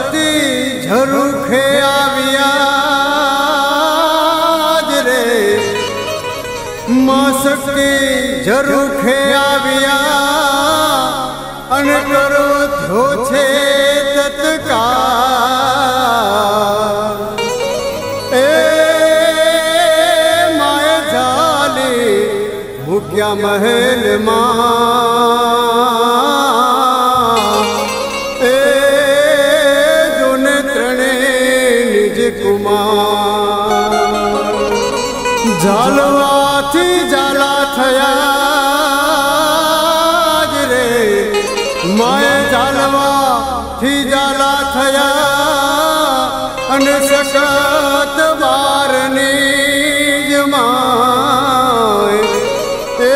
शक्ति झरूखे आविया रे, मां शक्ति झरूखे आविया अन करो थो छे तत्काल। ए माए झाली मुक्या महल मां, झालवाथी झाला थया रे, माए झालवाथी झाला थया अन सकत बारनी जमाए। ए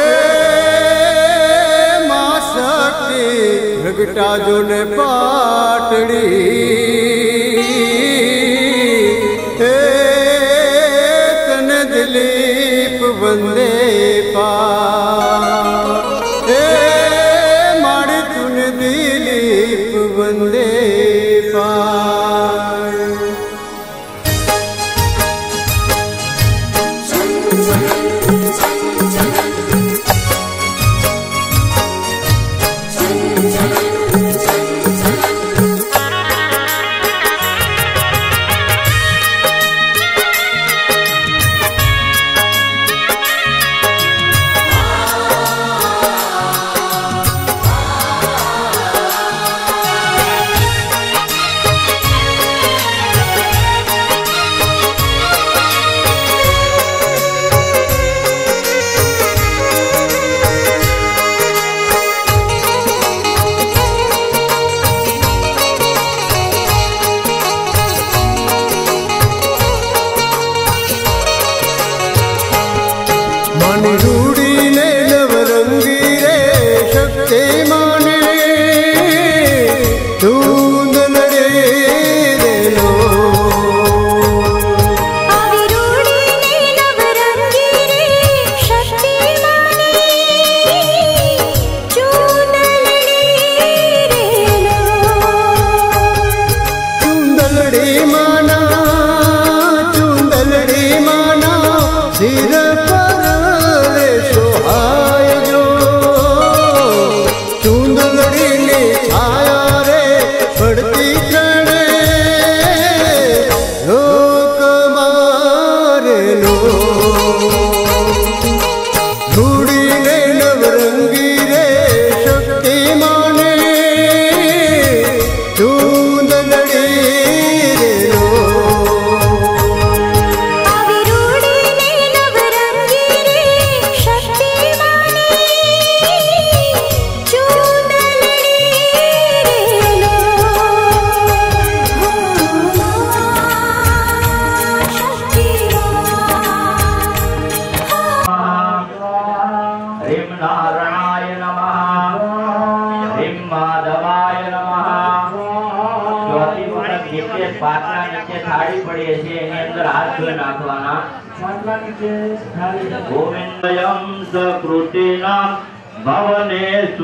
मां शक्ति प्रगटा जो ने पाटड़ी, दिलीप वंदे पा। ए माड़ी तुन दिलीप वंदे पा। रूड़ी ने नवरंगी रे शक्ति माने धूंध रे लो। रूड़ी ने नवरंगी रे शक्ति माने चूंद रे लो। चूंदलड़ी माना सिर गोविंदयं सकृतिना भवनेश्वरलक्ष्मी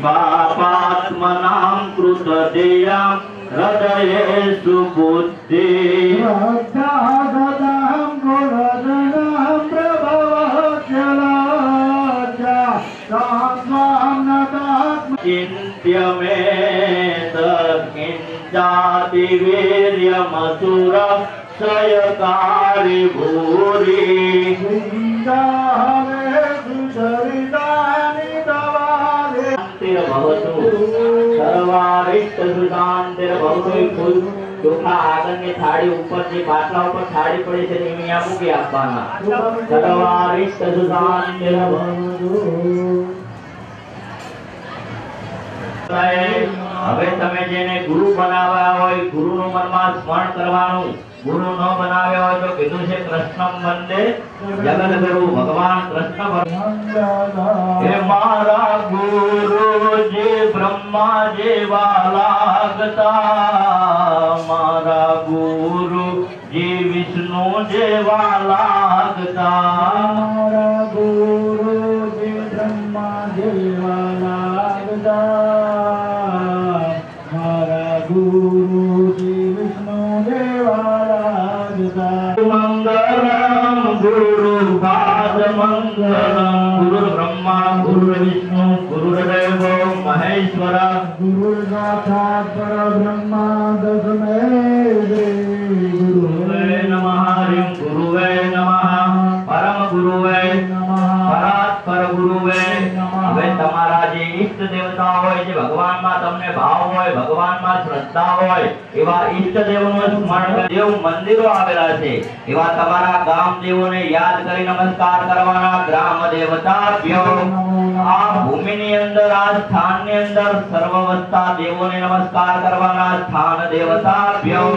पापात्मनां कृतदेया हृदये सुबुद्धि चिन्त्यमे तत्किञ्चाति वीर्यमसुर क्षयकारी भूरि ચોખા આગળની થાળી ઉપર જે પાટલા ઉપર થાળી પડી છે એની આ મૂકી આપવાના સર્વારિષ્ટ સુશાંતિ હવે તમે જેને ગુરુ બનાવ્યા હોય ગુરુનું મનમાં સ્મરણ કરવાનું। गुरु न बनावे हो तो कीधु छे कृष्णम वंदे जगत गुरु भगवान कृष्ण हे मारा गुरु जी ब्रह्मा जेवा लागता मारा गुरु जी विष्णु जेवा लागता मारा गुरु जी ब्रह्मा जेवा लागता मारा परमेश्वर गुरु साक्षात् परब्रह्म तस्मै श्री गुरुवे नमः। हरिं गुरुवे नमः। परम गुरुवे परात्पर गुरुवे। હવે તમારા જે ઈષ્ટ દેવતા હોય, જે ભગવાનમાં તમને ભાવ હોય, ભગવાનમાં શ્રદ્ધા હોય, એવા ઈષ્ટ દેવોનું સ્મરણ દેવ મંદિરો આવેલા છે, એવા તમારા ગામ દેવોને યાદ કરી નમસ્કાર કરવાના। ગ્રામ દેવતાભ્યો આ ભૂમિની અંદર, આ સ્થાનની અંદર સર્વવસ્તા દેવોને નમસ્કાર કરવાના। સ્થાન દેવતાભ્યો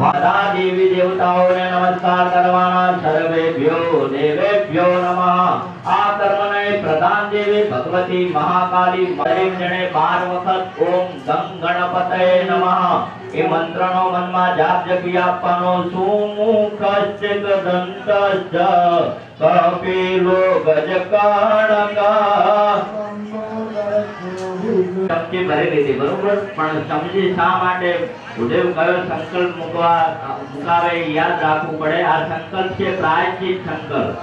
બધા દેવી દેવતાઓને નમસ્કાર કરવાના। સર્વેભ્યો દેવેભ્યો નમઃ। આ કર્મને પ્રધાન દેવી ભગવતી મહાકાલી દરેક જણે 12 વખત ઓમ ગંગ ગણપતયે નમઃ એ મંત્રનો મનમાં જાપ જપી આપવાનો। સુમુખશ્ચ દંતશ્ચ કપિલો ગજકર્ણક શક્તિ ભરી લીધી, બરોબર, પણ સમજી શા માટે ઉદેવ કયો સંકલ્પ મુકાવે યાદ રાખવું પડે। આ સંકલ્પ છે પ્રાયશ્ચિત સંકલ્પ।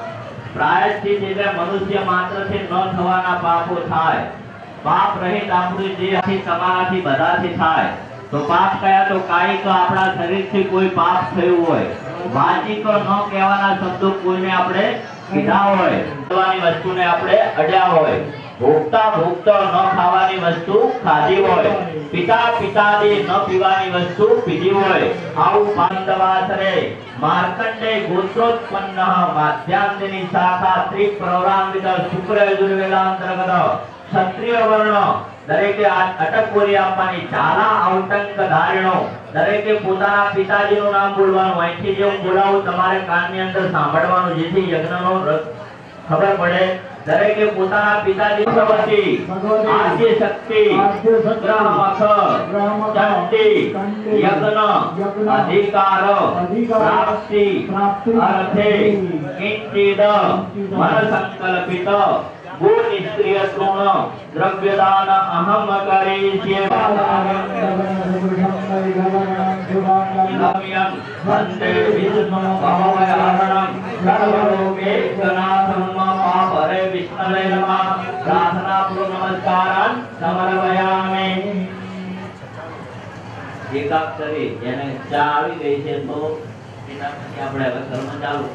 પ્રાયશ્ચિત એટલે મનુષ્ય માત્રથી ન થવાના પાપો થાય। પાપ રહિત આપણું દેહથી, તમારાથી, બધાથી થાય। તો પાપ કયા? તો કાયિક આપણા શરીરથી કોઈ પાપ થયું હોય, વાચિક ન કહેવાના શબ્દો કોઈને આપણે કીધા હોય, ખાવાની વસ્તુને આપણે અડ્યા હોય, ભોગતા ન ખાવાની વસ્તુ ખાધી હોય, પિતાદી ન પીવાની વસ્તુ પીધી હોય, આવું પાંડવાસરે માર્કંડે ગોત્રોત્પન્ન માધ્યાંતિની શાખા ત્રિપ્રવરાન્વિત શુક્ર યજુર્વેદાંતર્ગત ક્ષત્રિય વર્ણ દરેકે અટક બોલી આપવાની। ચાલા ઔટંક ધારણો દરેકે પોતાના પિતાજીનું નામ બોલવાનું। અહીંથી જે હું બોલાવું તમારે કાનની અંદર સાંભળવાનું, જેથી યજ્ઞનો ખબર પડે। દરેકે પોતાના પિતાજી ભગવતી આદ્ય શક્તિ ગ્રહમખ ચંડી યજ્ઞ અધિકાર પ્રાપ્તિ અર્થે કિંચિદ મન સંકલ્પિત ગો નિષ્ક્રિય તૃણ દ્રવ્યદાન અહમ કરીષ્યે। વંદે વિષ્ણુ ભવભયહરણં સર્વલોકેશનાથં પાપહરે વિષ્ણવે નમઃ। પ્રાર્થનાપૂર્વક નમસ્કારાન સમર્પયામિ। એકાક્ષરી એને ચા આવી ગઈ છે, તો એના પછી આપણે હવે કર્મ ચાલુ।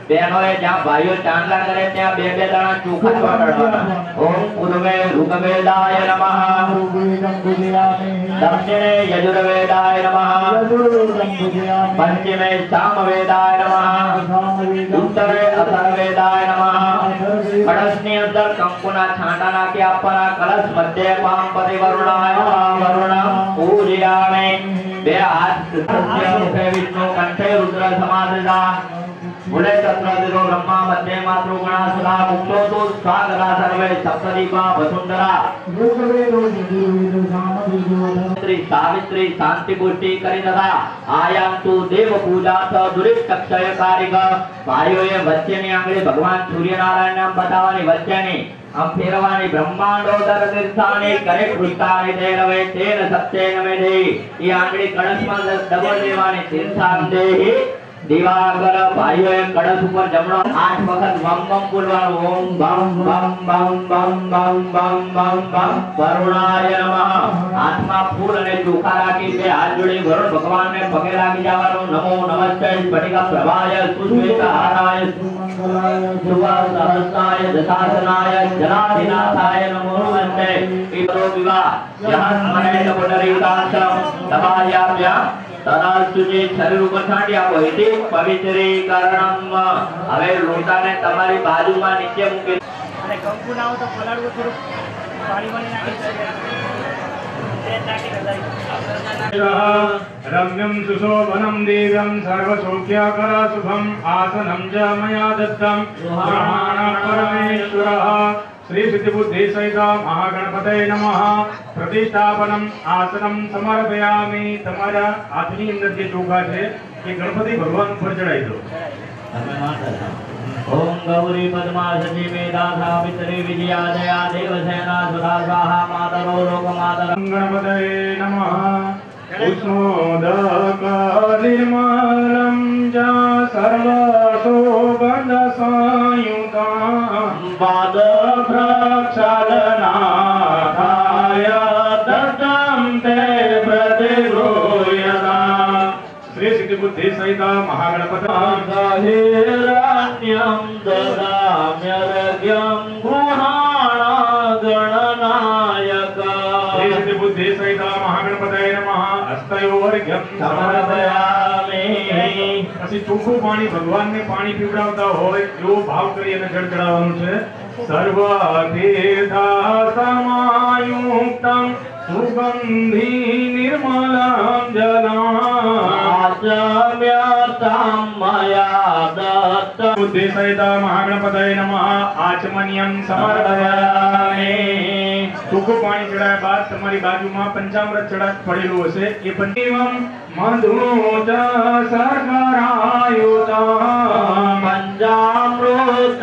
બહેનોએ જ્યાં ભાઈઓ ચાંદલા કરે ત્યાં બે બે દાણા ચોખા ચોટાડવાના. ઓમ પૂર્વે ઋગ્વેદાય નમઃ, દક્ષિણે યજુર્વેદાય નમઃ, પશ્ચિમે સામવેદાય નમઃ, ઉત્તરે અથર્વવેદાય નમઃ. કળશની અંદર કંકુના છાંટા નાખી આપવાના. કળશ મધ્યે પામપતિ વરુણાય નમઃ, વરુણં પૂજયામિ. બે હાથ મુખે વિષ્ણુ, કંઠે રુદ્ર સમાધિતા. મૂલે ચક્રધિરો બ્રહ્મા, મધ્યે માતૃગણા સુરા, મુક્તો તુ સ્વાગતા સર્વે સપ્તદીપા વસુંધરા. સાવિત્રી શાંતિ પુષ્ટિ કરી તથા આયાંતુ દેવ પૂજા દુરિક્ષય કારિક. ભાઈઓએ વચ્ચેની આંગળી ભગવાન સૂર્યનારાયણ નામ બતાવવાની, વચ્ચેની આમ ફેરવાની. બ્રહ્માંડોદર તીર્થાની કરે કૃષ્ણાની દેરવે તેન સત્યેન મેધે. એ આંગળી કળશમાં ડબલ દેવાની. તીર્થાન દેહી દિવાકર. ભાઈઓએ કળશ ઉપર જમણો 8 વખત વમ વમ બોલવાનું. ઓમ બમ બમ બમ બમ બમ બમ બમ બમ વરુણાય નમઃ. હાથમાં ફૂલ અને ચોખા રાખી બે હાથ જોડી વરુણ ભગવાનને પગે લાગી જવાનું. નમો નમસ્તે સ્ફટિક પ્રભાય સુશ્વેતહારાય સુવાસહસ્રાય દશાસનાય જનાધિનાથાય નમો નમસ્તે. ઈતરો વિવાહ યહ સ્મરેત પુનરીતાંશમ દબાયામ્ય તદા સુજે. શરીર ઉપર છાંટી આપો. ઇતિ પવિત્રીકરણમ. હવે લોટાને તમારી બાજુમાં નીચે મૂકી અને કંકુ ના હોય તો પલાળવું, થોડું પાણીમાં નાખી રમ્યમ સુશોભનમ દિવ્યમ સર્વસૌખ્યકર શુભમ આસનમ ચ મયા દત્તમ બ્રહ્મણ પરમેશ્વરઃ. શ્રી સિદ્ધિ બુદ્ધિ સહિત મહાગણપતય નમઃ. પ્રતિષ્ઠાપનમ આસનમ સમર્પયામિ. તમારા હાથની અંદર જે ચોખા છે એ ગણપતિ ભગવાન ઉપર ચડાવી દો. ઓમ ગૌરી પદ્મા સચી મેધા સાવિત્રી વિજયા દયા દેવસેના સુધા સ્વાહા માતરો લોકમાતર. ગણપતય નમઃ. ઉષ્ણોદક નિર્મલમ ચ સર્વશોભન સંયુતમ પાદ પ્રક્ષાલનાથાય દત્તમ તે પ્રતિગૃહ્યતા. શ્રી સિદ્ધિ બુદ્ધિ સહિત મહાગણપતિ હિરણ્યમ દદામ્યર્ઘ્યમ ગૃહાણ ગણનાયક. શ્રી સિદ્ધિ બુદ્ધિ સહિત મહાગણપતય નમઃ. હસ્તયોર્ઘ્યમ સમર્પયામિ. પછી ચોખ્ખું પાણી ભગવાનને પાણી પીવડાવતા હોય એવો ભાવ કરી અને જળ ચડાવવાનું છે. સર્વ તીર્થ સમાયુક્તમ સુગંધી નિર્મલમ જલમ આચમ્યતામ મયા દત્ત. બુદ્ધિ સહિત મહાગણપતય નમઃ. આચમન્યમ સમર્પયામિ. ચોખ્ખું પાણી ચડાવ્યા બાદ તમારી બાજુમાં પંચામૃત પડેલું હશે. એ પંચમ મધુ ચ શર્કરાયુતમ પંચામૃત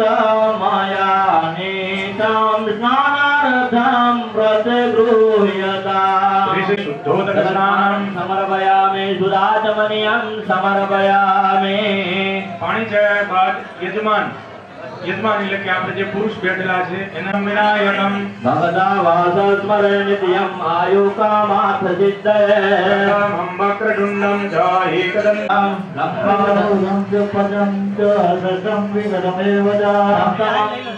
મયાનિતમ સ્નાનાર્થમ પ્રતિગૃહ્યતા. શુદ્ધોદક સ્નાનમ સમર્પયામિ. સુદાચમનિયમ સમર્પયામિ. પાણી ચડાવ્યા બાદ યજમાન એટલે કે આપણે જે પુરુષ બેઠેલા છે એના વિનાયકમ ભગતા વાસ સ્મરે નિત્યમ આયુકામાથ સિદ્ધયે. વક્રતુંડમ ચ એકદંતમ લંબાદમ ચ પદમ ચ હર્ષમ વિગતમેવ ચ.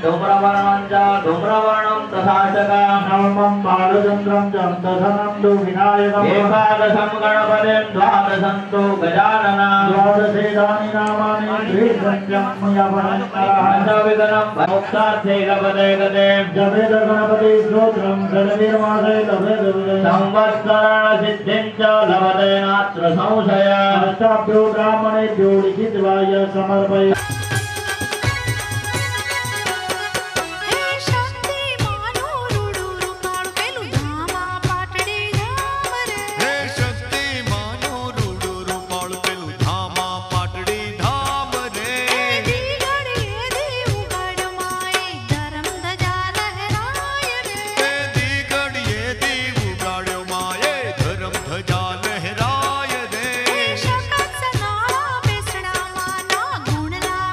ધૂમ્રવર્ણં ચ ધૂમ્રવર્ણં તથાચકં. નવમં બાલચંદ્રં ચ દશમં તુ વિનાયકમ. એકાદશં ગણપતિં દ્વાદશં તુ ગજાનનં. દ્વાદશેતાની નામાની ત્રિસંખ્યં મયા ભણંતરઃ. વિઘ્નમ મોક્ષાર્થે લભતે ગતે. જપેત ગણપતિ સ્તોત્રમ ષડવીરમાસે લભેત સંવત્સરણ સિદ્ધિં ચ લભતે નાત્ર સંશય. અષ્ટાભ્યો બ્રાહ્મણેભ્યો લિખિત્વાય સમર્પય. હે શક્તિ માનો રૂડું રૂપાળું પેલું ધામા પાટડી ધામ રે. હે શક્તિ માનો રૂડું રૂપાળું પેલું ધામા પાટડી ધામ રે. દી ઘડીએ દી ઉગાડ માએ ધરમ ધજા લહેરાય રે. તે દી ઘડીએ દી ઉગાડ્યો માએ ધરમ ધજા લહેરાય રે. હે શકત સનાળા બેસણા માના ગુણલા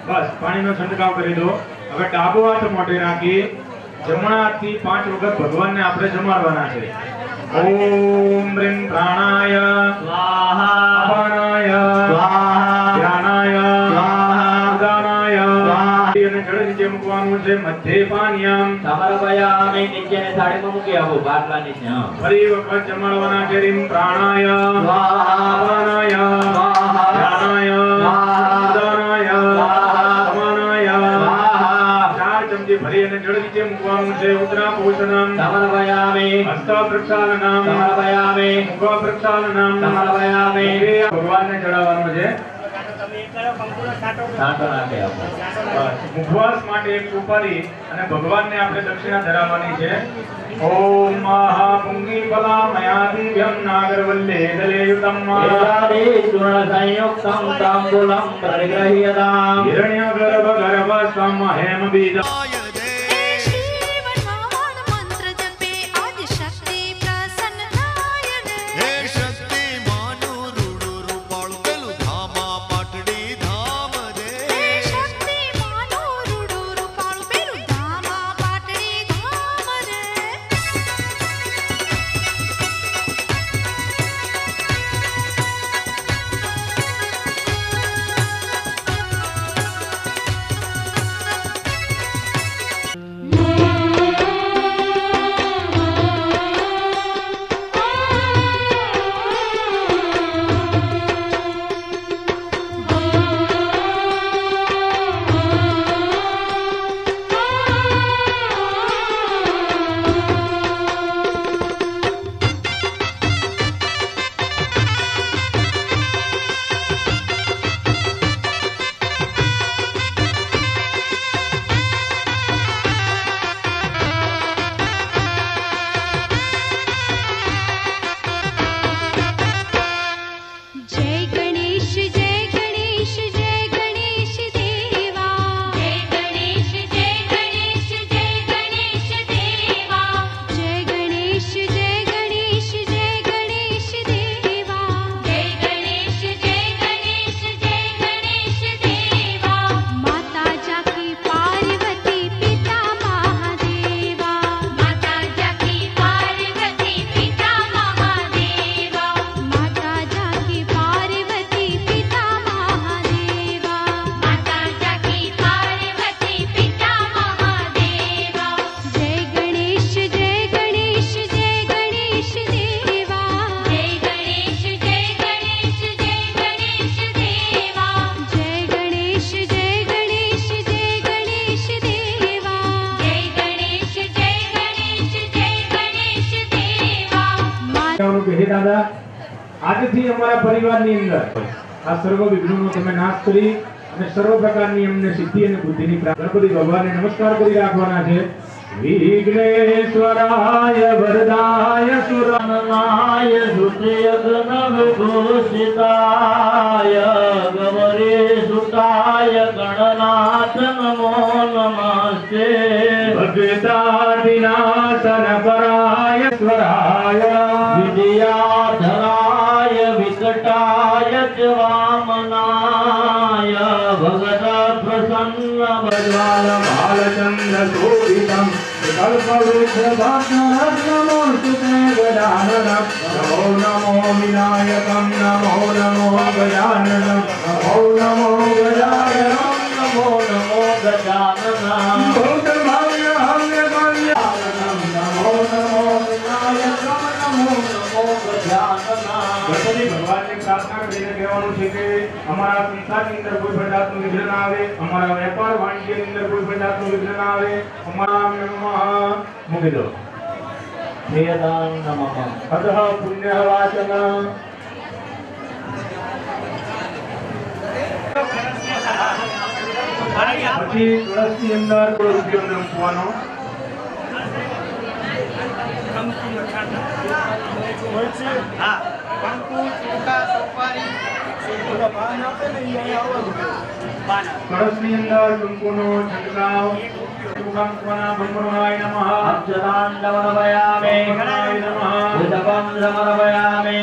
બસ પાણીનો છંટકાવ કરી દો. હવે ડાબો હાથ મોઢે રાખી જમણા હાથથી 5 વખત ભગવાનને આપણે જમાડવાના છે. ઓમ રીમ પ્રાણાય સ્વાહા અપાનાય સ્વાહા ધ્યાનાય સ્વાહા ઉદાનાય સ્વાહા. અને જળ નીચે મૂકવાનું છે. મધ્ય પાનીયમ સમર્પયામિ. નીચેની થાળીમાં મૂકી આપો બાટલા નીચે. હા. ફરી વખત જમાડવાના છે. રીમ પ્રાણાય સ્વાહા અપાનાય સ્વાહા ધ્યાનાય સ્વાહા ઉદાનાય સ્વાહા સમાનાય. સ્વાહા. 4 ચમચી ભરી અને જળ નીચે મૂકવાનું છે. ઉત્તરા પોષણમ સમર્પયામિ હસ્ત પ્રક્ષાલનમ સમર્પયામિ મુખ પ્રક્ષાલનમ સમર્પયામિ. ભગવાનને ચડાવવાનું છે. તમે એક કરો કંકુનો છાંટો છાંટો નાખી આપો. મુખવાસ માટે એક સુપારી અને ભગવાનને આપણે દક્ષિણા ધરાવવાની છે. ઓમ મહાપુંગી ફલામયા દિવ્યમ નાગરવલ્લે દલેયુતમ એકાદી ચૂર્ણ સંયુક્તમ તાંબૂલમ પરિગ્રહ્યતામ. હિરણ્યગર્ભ ગર્ભસ્તમ હેમ બીજ आय दे श्री वनवान मंत्र जपे आदि शक्ति प्रसन्न थाय रे हे शक्ति मानु रूडू रूपाळु पेलु धामा पाटडी धाम दे शक्ति मानो रूडू रूपाळु पेरु धामा पाटड़ी धाम रे जय गणेश जय गणेश जय गणेश देवा जय गणेश जय गणेश जय गणेश देवा जय गणेश जय गणेश जय गणेश देवा जय गणेश जय गणेश जय गणेश देवा माता जाकी पार्वती पिता महादेवा माता जाकी पार्वती पिता महादेवा माता जाकी पार्वती पिता महादेवा माता जाकी पार्वती पिता महादेवा जय गणेश जय गणेश जय गणेश देवा जय गणेश जय गणेश जय गणेश देवा जय गणेश जय गणेश जय गणेश देवा जय गणेश जय गणेश जय गणेश देवा હે દાદા આજથી અમારા પરિવારની અંદર આ સર્વ વિઘ્નોનો તમે નાશ કરી અને સર્વ પ્રકારની અમને સિદ્ધિ અને બુદ્ધિની પ્રાપ્તિ ગણપતિ ભગવાનને નમસ્કાર કરી રાખવાના છે. વિઘ્નેશ્વરાય વરદાય સુરનાય સુતયગ્ન વિભૂષિતાય ગૌરી સુતાય ગણનાથ નમો નમસ્તે. ભગતાધિનાશન પરાય સ્વરાય વિદ્યાધરાય વિકટાય ચ વામનાય ભગત પ્રસન્ન ભગવાન બાલચંદ્ર શોભિતમ કલ્પવૃક્ષ ભક્તરત્નમોસ્તુતે ગજાનન નમો નમો વિનાયકમ નમો નમો ગજાનન નમો નમો ગજાનન નમો નમો ગજાનન. ભૂતભાવ્ય હવ્ય ભાવ્યાનમ નમો નમો વિનાયકમ નમો નમો ગજાનન. ગણપતિ ભગવાનની પ્રાર્થના કરીને કહેવાનું છે કે અમારા સંસારની અંદર કોઈ પણ જાતનું વિઘ્ન ના આવે, અમારા વેપાર વાણિજ્યની અંદર કોઈ પણ જાતનું વિઘ્ન ના આવે. અમારા મૂકી દો. વેદાન નમઃ. અતઃ પુણ્ય વાચન પછી તુલસની અંદર રૂપિયો અંદર મૂકવાનો. કંકુનો છાંટો હા કંકુ ચોખા સોપારી ઓલા પાન આપે ને ઈ અહીંયા આવવાનું પાન કળશની અંદર કંકુનો છંટકાવ. શુભાંકવાના બ્રહ્મણાય નમઃ. અક્ષરાંડમ સમર્પયામિ. ગણાય નમઃ. ઉદકમ સમર્પયામિ.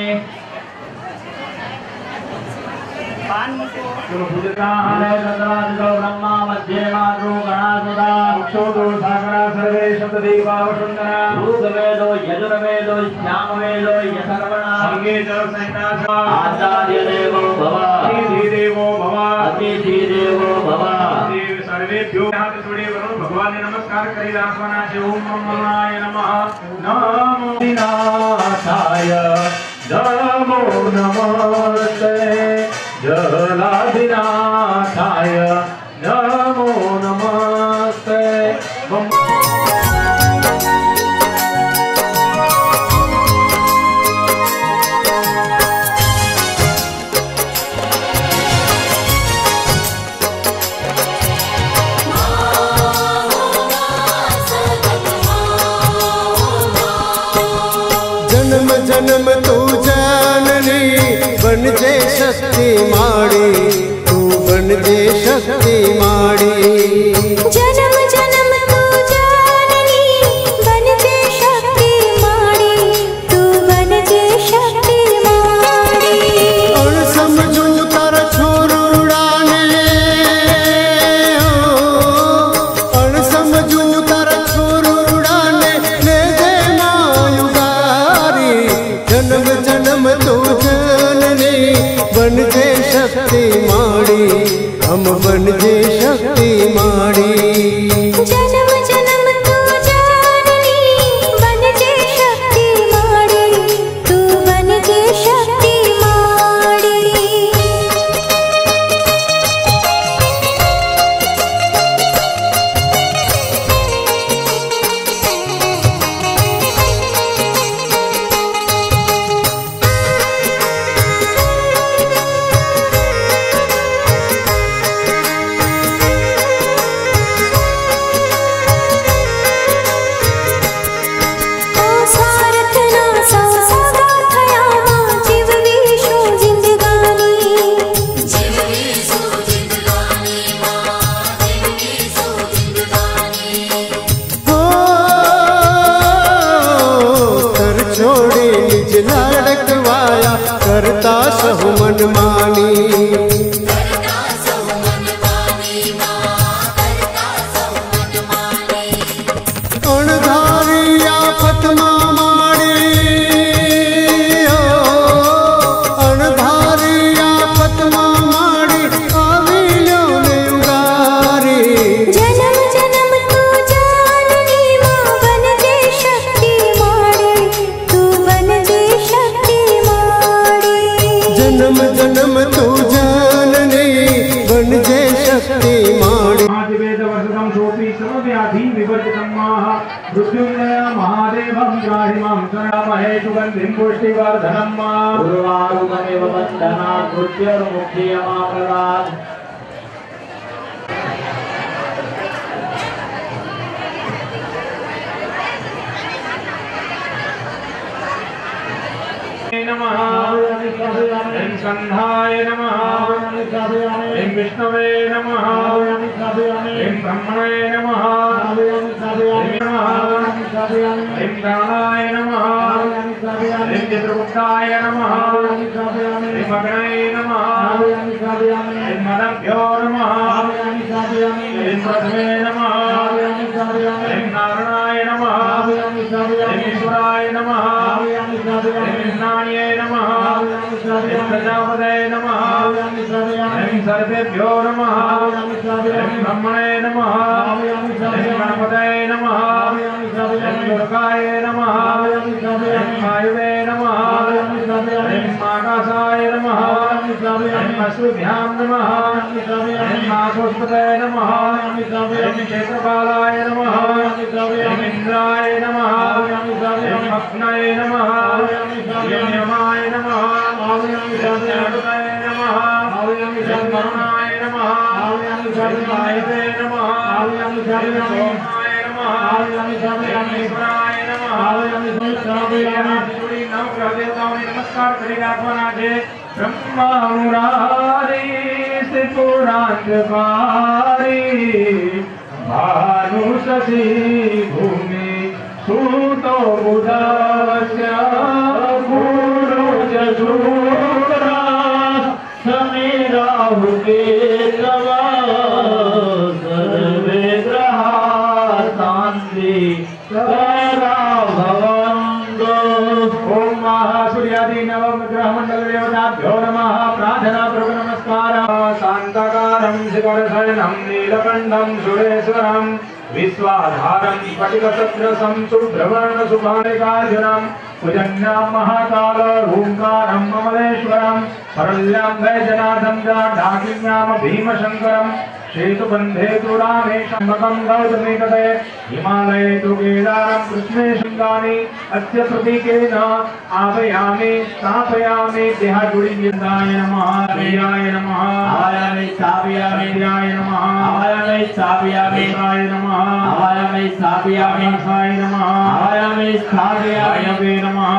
पान मुको हरे चंद्रादितो ब्रह्मा मध्ये मातृ गणासुदा अक्षोदो सागरा सर्वे शब्ददीपा वसुंधरा ऋग्वेदो यजुर्वेदो श्यामवेदो यथर्वणा अंगे जल संहिता आचार्य देवो भव अतिथि देवो भव अतिथि देवो भव देव सर्वेभ्यो हाथ जोड़े वरुण भगवान ने नमस्कार करी राखवाना छे। ओम नमोनाय नमः नमो नाथाय नमो नमस्ते जलाधिनाथाय नमो नमस्ते। जन्म जन्म तू जाननी बन जे शक्ति माड़ी तू बन जे शक्ति माड़ी जन्म जन्म तू जाननी बन जे शक्ति माड़ी तू बन जे शक्ति माड़ी और समझू तार छोरुड़ाने और समझू तार छोरुड़ाने ले दे मायुगारी जन्म जन्म तू जननी बन जे शक्ति माड़ी हम बन जे शक्ति माड़ी जन्म जन्म तू जाननी बन जे शक्ति माड़ी तू बन जे शक्ति माड़ी सारथना सागा थया मां जीव विशु जिंदगानी जीव विशु जिंदगानी मां जीव विशु जिंदगानी हो कर छोड़ी निज लाडकवाया करता सहु मन मानी करता सब मन मानी मां करता सब मन मानी अणधारी आफत माड़ी अणधारी आफत माड़ी आवी लो ने उगारी जन्म जन्म तू जाननी मां बन जे शक्ति माड़ी तू बन जे शक्ति माड़ी जन्म जन्म तू जाननी बन जे शक्ति माड़ी महादेवेद वर्षदं सोपि सर्वव्याधि विवर्जितं मृत्युञ्जय महादेवं त्राहिमां शरणामहे सुगन्धिं पुष्टिवर्धनं उर्वारुकमिव बन्धनात् मृत्युर्मुक्तियमामृतात् नमः ह्रीं स्कन्धाय नमः ह्रीं विष्णवे नमः ह्रीं ब्रह्मणे नमः ह्रीं प्राणाय नमः ह्रीं चित्रगुप्ताय नमः ह्रीं अग्नये नमः ह्रीं मदभ्यो नमः ह्रीं प्रथमे नमः ह्रीं नारायणाय नमः ह्रीं ईश्वराय नमः ह्रीं नान्ये नमः ह्रीं प्रजापतये नमः ह्रीं सर्वेभ्यो नमः ह्रीं ब्रह्मणे नमः ह्रीं गणपतये नमः ह्रीं दुर्गाय नमः ह्रीं वायुवे नमः ह्रीं आकाशाय नमः ह्रीं अश्वभ्यां नमः ह्रीं माधोस्पतये नमः ह्रीं क्षेत्रपालाय नमः ह्रीं इंद्राय नमः ह्रीं अग्नये नमः ह्रीं यमाय नमः ह्रीं अरुणाय नमः ह्रीं वरुणाय नमः ह्रीं वायुवे नमः ह्रीं सोमाय नमः ह्रीं ईश्वराय नमः नवग्रह देवताओं ने नमस्कार करी राखवाना छे। ब्रह्मा मुरारी त्रिपुरांतकारी भानु शशि भूमि सूतो बुधस्य गुरु जशूरा समीरा शिखरशयनं नीलकण्ठं सुरेश्वरं विश्वाधारं स्फटिकसदृशं शुभ्रवर्णशुभानिकार्जुनं भुजङ्गां महाकाल ओङ्कारं ममलेश्वरं परल्यां वैजनाथं च डाकिन्याम भीमशङ्करं शेतुबन्धे तु रामेशम्बकं गौतमीतटे हिमालये तु केदारं कृष्णे शृङ्गानि अस्य प्रतीकेन आवायामि स्थापयामि देहाजुडिन्दाय नमः देहाय नमः आवायामि स्थापयामि देहाय नमः आवायामि स्थापयामि देहाय नमः आवायामि स्थापयामि देहाय नमः आवायामि स्थापयामि नमः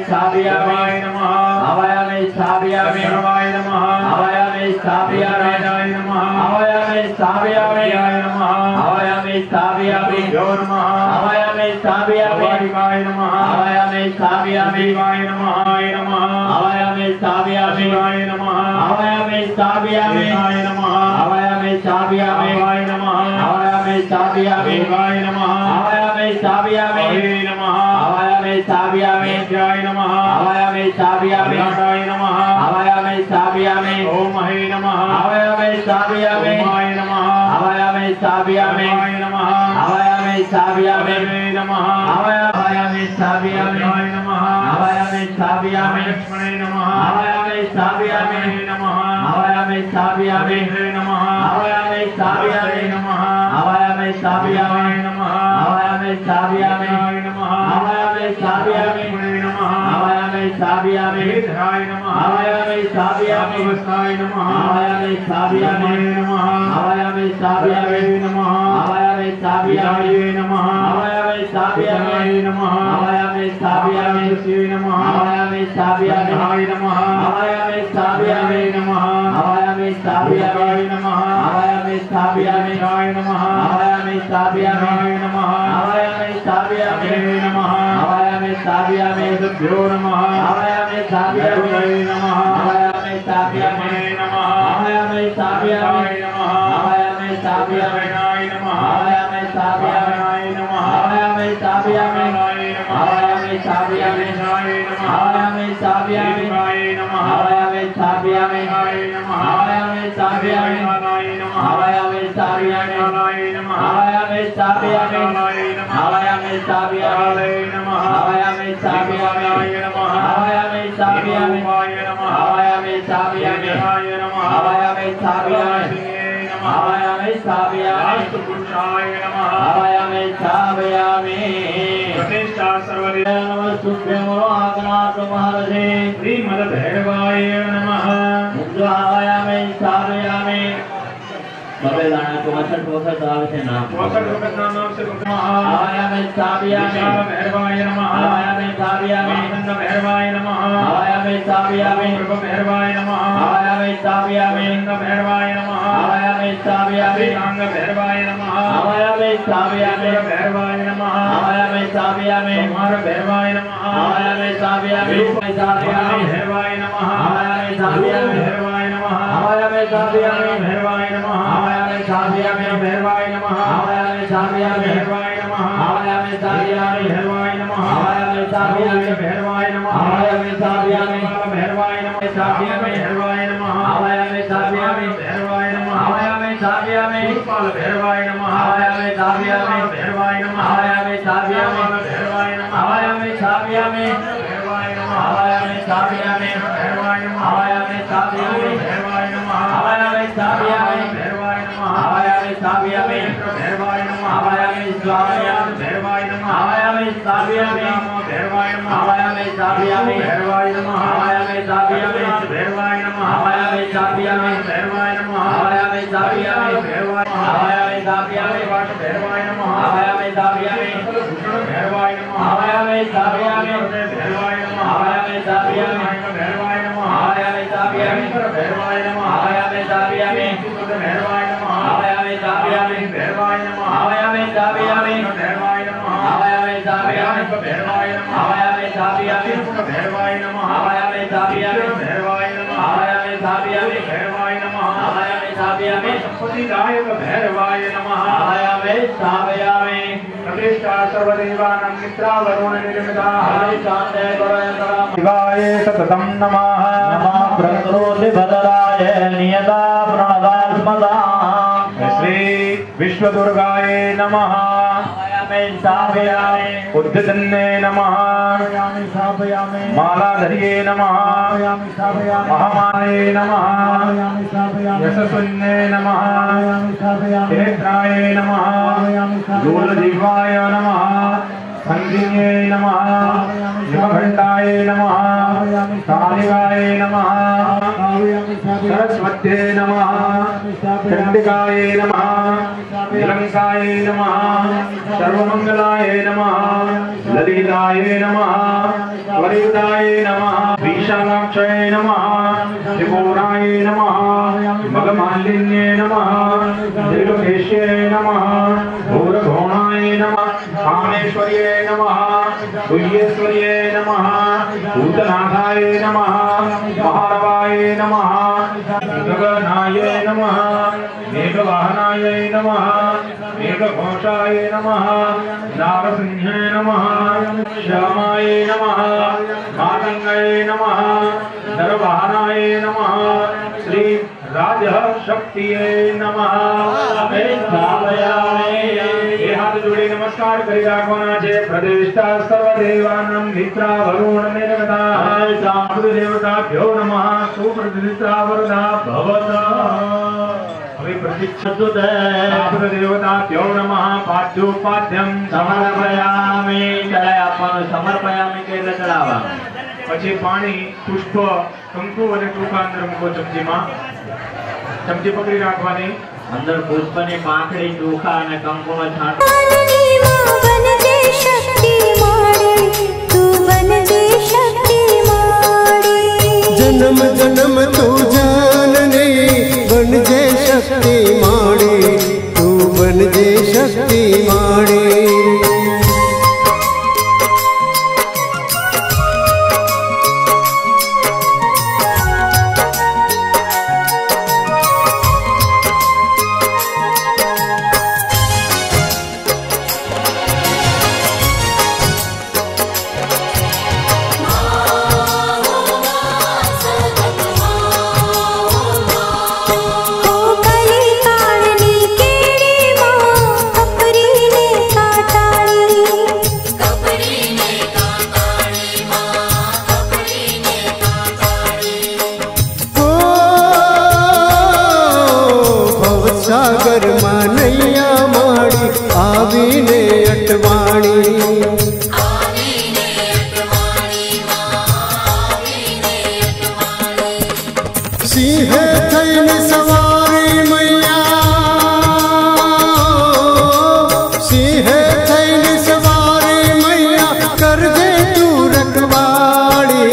स्थापयामि नमः आवायामि स्थापयामि देवाय नमः आवायामि स्थापयामि नमः आवायामि स्थापयामि नमः आवायामि स्थापयामि नमः आवायामि स्थापयामि देवाय नमः आवायामि स्थापयामि देवाय नमः आवायामि स्थापयामि देवाय नमः आवायामि स्थापयामि देवाय नमः आवायामि स्थापयामि देवाय नमः आवायामि स्थापयामि देवाय नमः आवायामि स्थापयामि नमः आवायामि स्थापयामि देवाय नमः आवायामि स्थापयामि देवाय नमः आवायामि स्थापयामि ओम हे नमः आवायामि स्थापयामि ओमाय नमः आवायामि स्थापयामि ओमाय नमः आवायामि स्थापयामि हे नमः आवायामि स्थापयामि ओमाय नमः आवायामि स्थापयामि लक्ष्मणे नमः आवायामि स्थापयामि हे नमः आवायामि स्थापयामि हे नमः आवायामि स्थापयामि नमः आवायामि स्थापयामि नमः आवायामि स्थापयामि नमः आवायामि स्थापयामि नमः आवायामि स्थापयामि धाय नमः आवायामि स्थापयामि अवस्थाय नमः आवायामि स्थापयामि नमः आवायामि स्थापयामि नमः आवायामि स्थापयामि नमः आवायामि स्थापयामि नमः आवायामि स्थापयामि नमः आवायामि स्थापयामि नमः आवायामि स्थापयामि नमः आवायामि स्थापयामि नमः आवायामि स्थापयामि नमः आवायामि स्थापयामि नमः आवायामि स्थापयामि नमः आवायामि स्थापयामि भ्यो नमः आवायामि स्थापयामि नमः आवायामि स्थापयामि नमः आवायामि स्थापयामि नमः आवायामि स्थापयामि नमः आवायामि स्थापयामि नमः आवायामि स्थापयामि आवायामि स्थापयामि नमः आवायामि स्थापयामि नमः आवायामि स्थापयामि नमः आवायामि स्थापयामि नमः आवायामि स्थापयामि नमः आवायामि स्थापयामि नमः आवायामि स्थापयामि नमः आवायामि स्थापयामि नमः आवायामि स्थापयामि नमः आवायामि स्थापयामि नमः आवायामि स्थापयामि आवायामि स्थापयामि पुरुषाय नमः आवायामि स्थापयामि प्रतिष्ठा सर्वदे नमः सुभ्यमो आगनाथ महर्षि श्रीमद्भैरवाय नमः आवायामि स्थापयामि बबे दाना को वचन वखत આવે છે નામ वसत वखत नाम से नमः आवायामि स्थापयामि भैरवाय नमः आवायामि स्थापयामि आनंद भैरवाय नमः आवायामि स्थापयामि प्रभु भैरवाय नमः आवायामि स्थापयामि आनंद भैरवाय नमः आवायामि स्थापयामि अंग भैरवाय नमः आवायामि स्थापयामि भैरवाय नमः आवायामि स्थापयामि कुमार भैरवाय नमः आवायामि स्थापयामि स्थापयामि भैरवाय नमः आवायामि स्थापयामि भैरवाय नमः आवायामि स्थापयामि भैरवाय नमः आवायामि स्थापयामि भैरवाय नमः आवायामि स्थापयामि भैरवाय नमः आवायामि स्थापयामि भैरवाय नमः आवायामि स्थापयामि भैरवाय नमः आवायामि स्थापयामि भैरवाय नमः स्थापयामि भैरवाय नमः आवायामि स्थापयामि भैरवाय नमः आवायामि स्थापयामि पुष्पाल भैरवाय नमः आवायामि स्थापयामि भैरवाय नमः आवायामि स्थापयामि भैरवाय नमः आवायामि स्थापयामि भैरवाय नमः आवायामि स्थापयामि भैरवाय नमः आवायामि स्थापयामि भैरवाय नमः आवायामि स्थापयामि भैरवाय नमः आवायामि स्थापयामि भैरवाय नमः आवायामि स्थापयामि भैरवाय नमः आवायामि स्थापयामि भैरवाय नमः आवायामि स्थापयामि भैरवाय नमः आवायामि स्थापयामि भैरवाय नमः आवायामि स्थापयामि भैरवाय नमः आवायामि स्थापयामि भैरवाय आवायामि स्थापयामि भैरवाय नमः आवायामि स्थापयामि भैरवाय नमः आवायामि स्थापयामि भैरवाय नमः आवायामि स्थापयामि भैरवाय नमः आवायामि स्थापयामि भैरवाय नमः आवायामि स्थापयामि भैरवाय नमः आवायामि स्थापयामि भैरवाय नमः आवायामि स्थापयामि भैरवाय नमः आवायामि स्थापयामि भैरवाय नमः आवायामि स्थापयामि भैरवाय नमः आवायामि स्थापयामि भैरवाय नमः आवायामि स्थापयामि भैरवाय नमः आवायामि स्थापयामि संपत्तिदायक भैरवाय नमः आवायामि स्थापयामि प्रतिष्ठा सर्वदेवानां मित्रा वरुण निर्मिता शान्ते गुरुयन्तरम् शिवाय सततं नमः नमः प्रकृति भद्राय नियता प्रणदास्मदा विश्वदुर्गाय नमः उद्यतन्ने नमः मालाधर्ये नमः महामाये नमः यशस्विन्ने नमः नेत्राय नमः दूरजिह्वाय नमः संजीवे नमः शिवघण्टाय नमः कालिकाय नमः सरस्वत्यै नमः चण्डिकाय नमः नीलंकाय नमः सर्वमंगलाय नमः ललिताय नमः वरिदाय नमः विशालाक्षाय नमः त्रिपुराय नमः मगमालिन्ये नमः नीलकेश्ये नमः भूरघोणाय नमः कामेश्वर्ये नमः गुह्येश्वर्ये नमः भूतनाथाय नमः महारवाय नमः गगनाय नमः मेघवाहनाय नमः मेघघोषाय नमः नारसिंहाय नमः श्यामाय नमः मातंगाय नमः नरवाहनाय नमः श्री राजशक्तिये नमः हाथ जोड़े नमस्कार करी राखवाना छे प्रतिष्ठा सर्वदेवानां मित्रा वरुण निर्गता देवताभ्यो नमः सुप्रतिष्ठा वरदा भवता अभी प्रतीक्षित देवताभ्यो नमः पाद्योपाद्यं समर्पयामि चले आपनो समर्पयामि केले चढ़ावा પછી પાણી પુષ્પ કંકુ અને ચોખા અંદર મૂકો ચમચીમાં ચમચી પકડી રાખવાની અંદર પુષ્પની પાંખડી ચોખા અને કંકુનો છાંટો जन्म जन्म तू जानने बन जे शक्ति माड़ी तू बन जे शक्ति माड़ी सागर मानैया माड़ी आवीने अटवाणी सिंह थईने सवारी मैया सिंह थईने सवारी मैया कर दे तू रखवाड़ी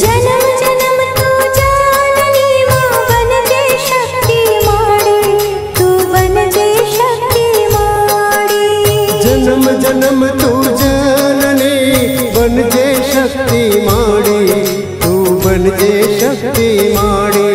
जन्म जन्म तू जाननी मां बन जे शक्ति माड़ी तू बन जे शक्ति माड़ी जन्म जन्म तू जननी बन जे शक्ति माड़ी तू बन जे शक्ति माड़ी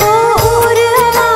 ओ उर हवा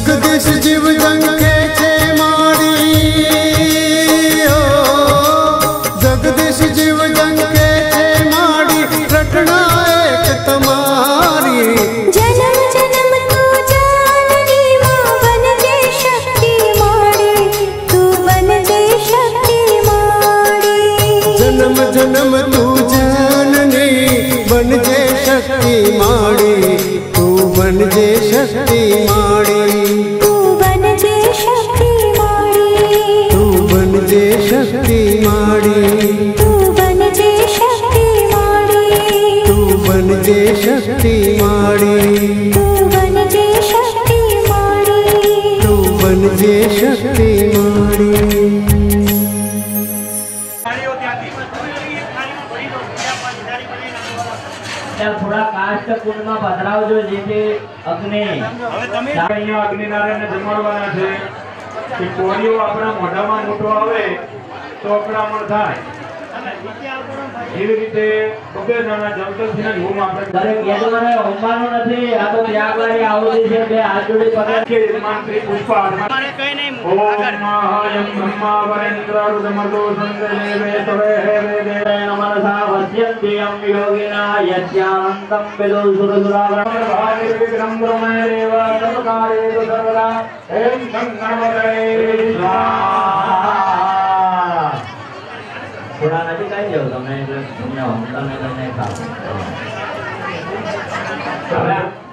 જગદીશ જીવ જંકે છે માડી ઓ જગદીશ જીવ જંકે છે માડી રટણા એક તમારી જન્મ જન્મ તું જાનની માં બનજે શક્તિ માડી તું બનજે શક્તિ માડી જન્મ જન્મ તું જાનની બનજે શક્તિ માડી તું બનજે શક્તિ માડી તું બનજે શક્તિ માડી તું બનજે શક્તિ માડી તું બનજે શક્તિ માડી તું બનજે શક્તિ માડી તું બનજે શક્તિ માડી તું બનજે શક્તિ માડી થોડા કાષ્ટ કુંડમાં પધરાવજો જેથી અગ્નિ અહીંયા અગ્નિનારાયણને જમાડવાના છે કે કોળીઓ આપણા મોઢામાં મોટો આવે તો અકળામણ થાય એવી રીતે બબે નાના જમતલથી હોમ આપણે દરેક યજમાને હોમવાનું નથી આ તો ત્યાગવાળી આહુતિ છે બે હાથ જોડી પકડ કે યજમાન શ્રી પુષ્પા ઓમ મહાયમ બ્રહ્મા વરેન્દ્ર રુદ્રમર્દો સંદેવે તવે હે વેદે નમઃ વસ્યંતિયમ યોગિના યસ્યાનંતમ વિદો સુરસુરાવરણ ભાવે વિક્રમ બ્રહ્મે દેવ સર્વકારે સર્વદા ઓમ શંકરવદે સ્વાહા થોડા નજીક આવી જાવ તમે એટલે તમને તમને ખાવ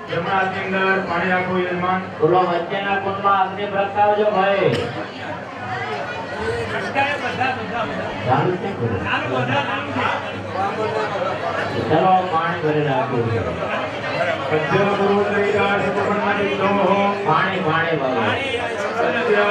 જમણાની અંદર પાણી રાખો યજમાન બોલો વચ્ચેના કુંડમાં અગ્નિ પ્રગટાવજો ભાઈ ચાલુ છે ચલો પાણી ભરી રાખો સત્ય ગુરુ ત્રિદા સુપર્ણની દો પાણી પાણી ભરો સત્ય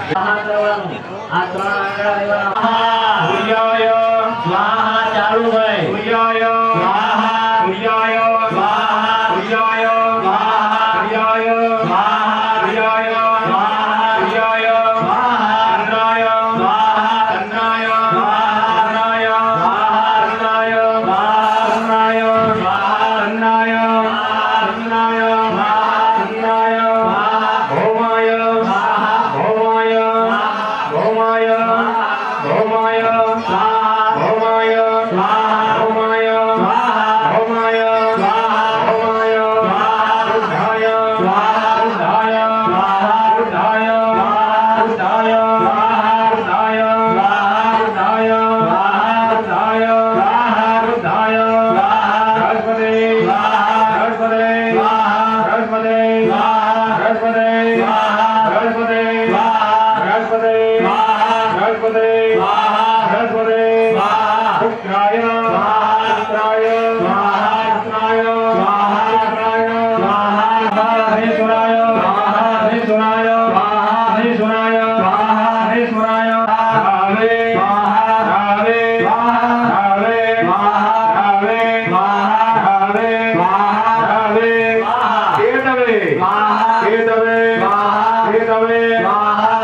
સ્વાહા કરવાનું આ ત્રણ આંગળા લેવાના સૂર્યાય સ્વાહા ચાલુ ભાઈ સૂર્યાય સ્વાહા સૂર્યાય સ્વાહા સૂર્યાય સ્વાહા સૂર્યાય સ્વાહા સૂર્યાય સ્વાહા સૂર્યાય સ્વાહા ચંદ્રાય સ્વાહા ચંદ્રાય સ્વાહા ચંદ્રાય સ્વાહા ચંદ્રાય સ્વાહા ચંદ્રાય સ્વાહા ચંદ્રાય ચંદ્રાય ચંદ્રાય ભૌમાય ભૌમાય ભૌમાય ભૌમાય ભૌમાય ભૌમાય ભૌમાય ભૌમાય બુદ્ધાય બુદ્ધાય બુદ્ધાય બુદ્ધાય બુદ્ધાય બુદ્ધાય બુદ્ધાય બુદ્ધાય બૃહસ્પતિ બૃહસ્પતિ બૃહસ્પતિ બૃહસ્પતિ બૃહસ્પતિ બૃહસ્પતિ બૃહસ્પતિ બૃહસ્પતિ શુક્રાય શુક્રાય શુક્રાય હરેશ્વરાય હરેશ્વરાય હરેશ્વરાય હરેશ્વરાય રાવે રાવે રાવે રાવે રાવે રાવે કેતવે કેતવે કેતવે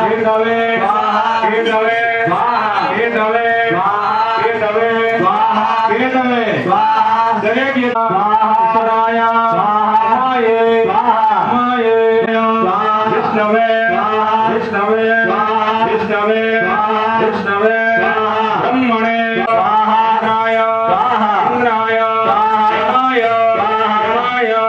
કેતવે કેતવે કેતવે કેતવે કેતવે દરેક ઈશ્વરાય માયે માયે વિષ્ણવે વિષ્ણવે વિષ્ણવે વિષ્ણવે બ્રહ્મણે ઇન્દ્રાય ઇન્દ્રાય ઇન્દ્રાય ઇન્દ્રાય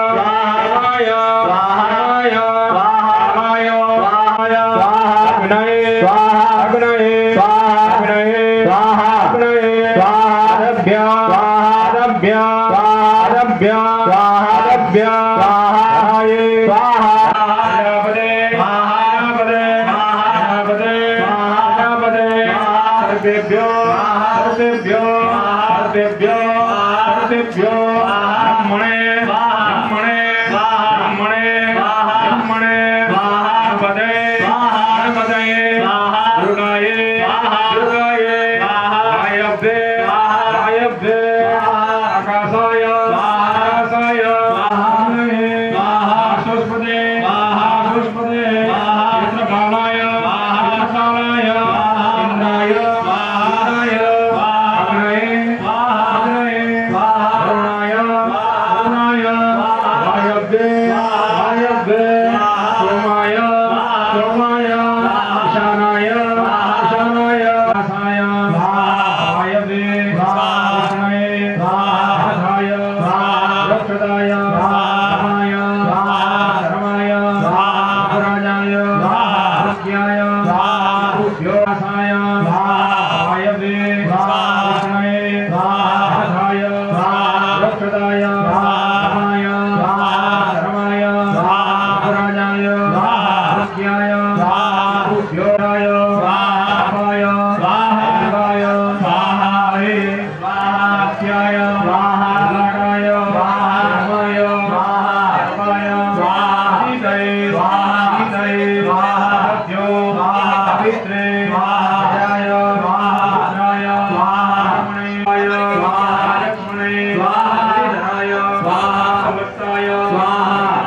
सत्याय स्वाहा लाडाय स्वाहा धर्माय स्वाहा सर्वाय स्वाहा सीताय स्वाहा सीताय स्वाहा सत्यो स्वाहा पवित्रे स्वाहा जयाय स्वाहा रुद्राय स्वाहा रमणेय स्वाहा लक्ष्मणे स्वाहा श्रीधराय स्वाहा समस्ताय स्वाहा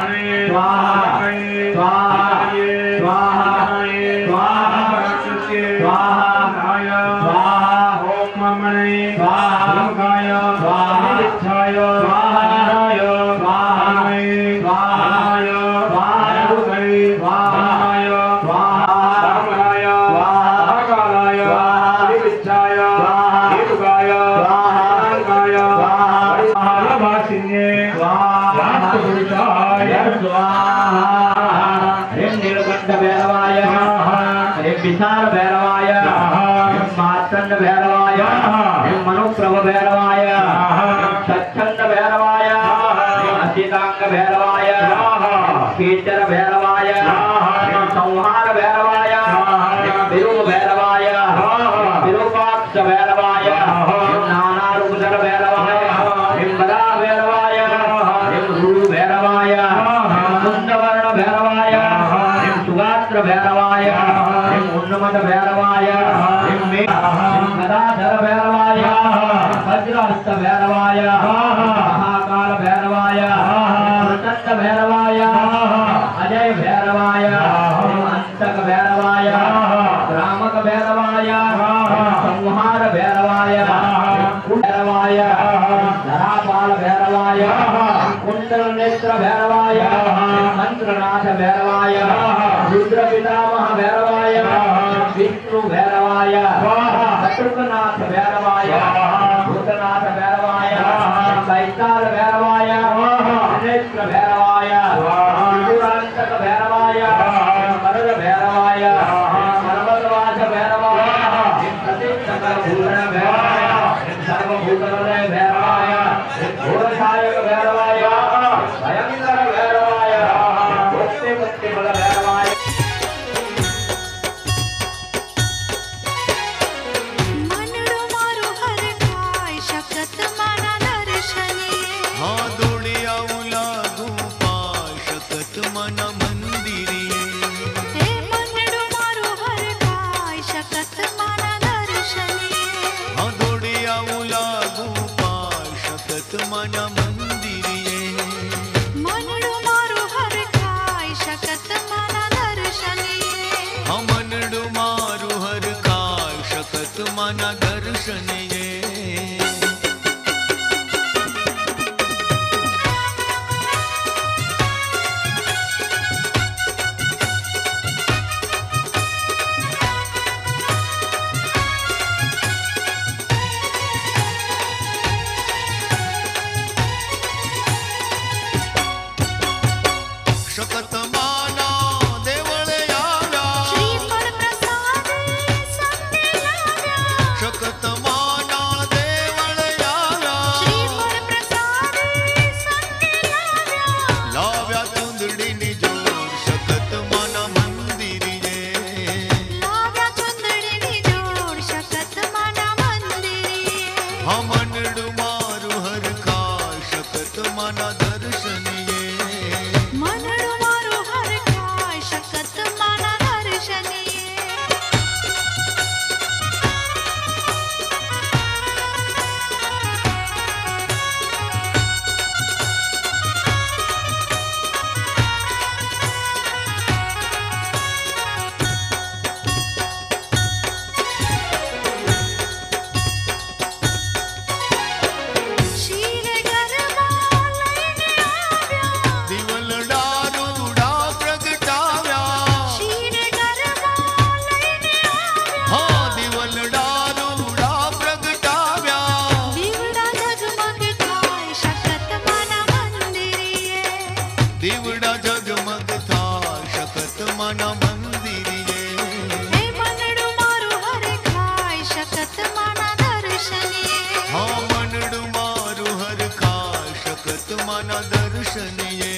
रमणे स्वाहा जय स्वाहा स्वाहा स्वाहा राक्षसे स्वाहा नाय स्वाहा ओम ममणे स्वाहा लोकाय स्वाहा विच्छाय स्वाहा नाय स्वाहा स्वाहा नाय स्वाहा रुद्रै स्वाहा नाय स्वाहा रामाय स्वाहा महाकालाय स्वाहा विच्छाय स्वाहा हेतुकाय स्वाहा नागाय स्वाहा भाषिन्ये स्वाहा राष्ट्रपुरुषाय स्वाहा ह्रीं नीलकंठ भैरवाय ह्रीं विशाल भैरवाय ह्रीं मार्तंड भैरवाय ह्रीं मनुप्रभ भैरवाय ह्रीं सच्छंद भैरवाय ह्रीं असितांग भैरवाय ह्रीं कीचर भैरवाय ह्रीं संहार भैरवाय ह्रीं विरूप भैरवाय ह्रीं विरूपाक्ष भैरवाय ह्रीं नाना रूपधर भैरवाय ह्रीं बरा भैरवाय ह्रीं रूरु भैरवाय ह्रीं कुंदवर्ण भैरवाय ह्रीं सुगात्र भैरवाय ह्रीं उन्नमद भैरवाय ह्रीं गदाधर भैरवाय वज्रहस्त भैरवाय महाकाल भैरवाय प्रचंड भैरवाय अजय भैरवाय अंतक भैरवाय भ्रामक भैरवाय संहार भैरवाय भैरवाय धरापाल भैरवाय कुंडल नेत्र भैरवाय मंत्रनाथ भैरवाय रुद्र पितामह भैरवाय विष्णु भैरवाय शत्रुघ्नाथ भैरवाय भूतनाथ भैरवाय वैताल भैरवाय नेत्र भैरवाय त्रिपुरांतक भैरवाय मरद भैरवाय पर्वतवास भैरवाय प्रतीक्षकर भूषण भैरवाय सर्वभूतलय भैरवाय घोरसायक भैरवाय भयंकर भैरवाय मुक्ति मुक्ति बल भैरवाय मनडो मारो हर काय शकत मना दर्शनी हाँ दौड़ियाऊ लागू पाशकत मन मंदिरिये हे मनडो मारो हर काय शकत मना दर्शनी हाँ दौड़ियाऊ लागू पाशकत मन मंदिरिये मनडो मारो हर काय शकत मना दर्शनी हाँ मनडू मारू हर काय शकत मन दर्शनिये शकत माना देवळे आव्या श्रीफळ प्रसादे संते लाव्या शकत माना देवळे आव्या श्रीफळ प्रसादे संते लाव्या लाव्या चुंदडीनी जोर शकत मन मंदिरिये लाव्या चुंदडीनी जोड शकत मना मंदिरी हा मनडू मारू हर काय शकत मन दर्शनिये मनडो मारो हर काय शकत मना दर्शनी शीर गरबा लईने आव्या दिवल डारूडा प्रगटाव्या शीर गरबा लईने आव्या हा दिवल डारूडा प्रगटाव्या दिवडा झगमग काय शकत मना मंदिरी दिवडा जगमग था शकत मन मंदिरिये हे मनडो मारो हर काय शकत मना दर्शनी हा मनडू मारू हर काय शकत मन दर्शनिये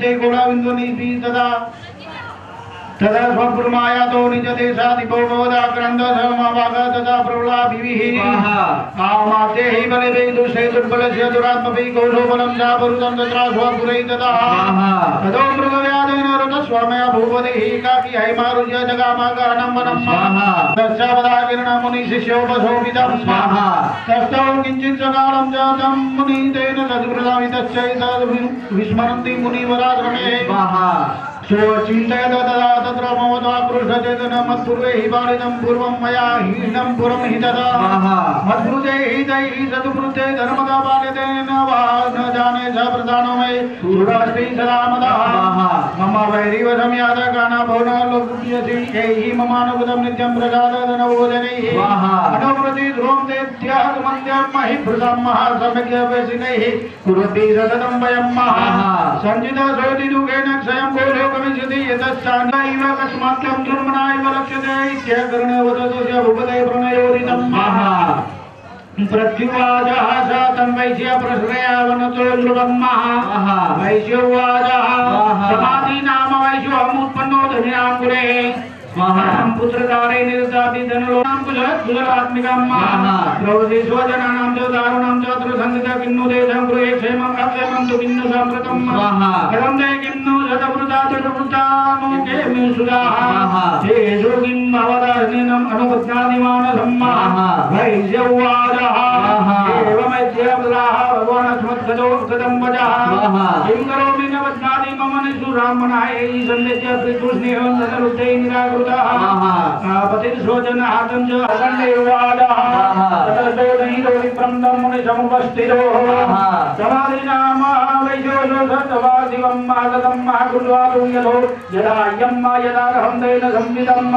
चिंते गोलाविंदुनि तदा तदा स्वपुरमायातो निज देशाधिपो भवदाक्रान्त समभाग तथा प्रबलाभिः आमाते हि बले वेदुषे दुर्बलस्य दुरात्मपि कोशो बलं चापरुतं तत्र स्वपुरै तथा ततो मृगव्याधेन ऋतस्वामया भूपतिः काकी हैमारुज्य जगामागहनं वनं तस्यावदाकिरणं मुनिशिष्योपशोभितं तस्थौ किञ्चित् सकालं जातं मुनितेन तद्वृदामितश्चैतद् विस्मरन्ति मुनिवराश्रमे चिन्तयत तदा तत्र ममत्वा पृष्ठचेतन मत्पूर्वे हि बालिनं पूर्वं मया हीनं पुरं हि तदा मत्कृते हितैः सदुपृते धर्मदा बाल्यतेन वा न जाने स प्रधानो मे सुरास्ति सदा मदः मम वैरिवशं यादगाना भवनलोक्यसि यैः ममानुगतं नित्यं प्रसादधनभोजनैः अनुप्रति ध्रुवं तेत्यागमन्त्यं महिभृतं महासम्यग्यवसिनैः कुर्वन्ति सततं वयं सञ्चितसोति दुःखेन क्षयं गोलोक यतश्चान्यैव कस्मात्तं दुर्मनायैव लक्ष्यते इत्यकर्णे वदतस्य भूपते प्रणयोदितं प्रत्युवाचः स तन्वैश्य प्रश्रया वनतो ध्रुवं वैश्योवाचः समाधि नाम वैश्योऽहमुत्पन्नो धनिनाङ्कुरे पुत्रकारे निरतापि धनलोकां कुशलात्मिकां द्रौपदी स्वजनानां च दारुणां च त्रिसङ्गता किन्नु देशं गृहे क्षेमं अक्षेमं तु किन्नु साम्प्रतं कथं ते किन्नु शतवृता चतुर्वृता मोके सुधाः तेषु किम् अवदानेनम् अनुपज्ञादिमानसं वैश्यवादः एवमेत्यब्राह भगवान् अस्मत्कजो कथं वचः किं करोमि न वज्ञादि मम निष्ठुरामणः एहि सन्देश्य प्रीतुस्नेहं सदरुद्धे निराकृतः पतिर्शोचन हातं च अखण्डेवादः ततस्तोदहितो विप्रन्दं मुनिसमुपस्थितो समाधिनाम वैशोषो सत्वा शिवं माततं महाकुर्वातु यथो यदा यं यदारहं तेन संविदं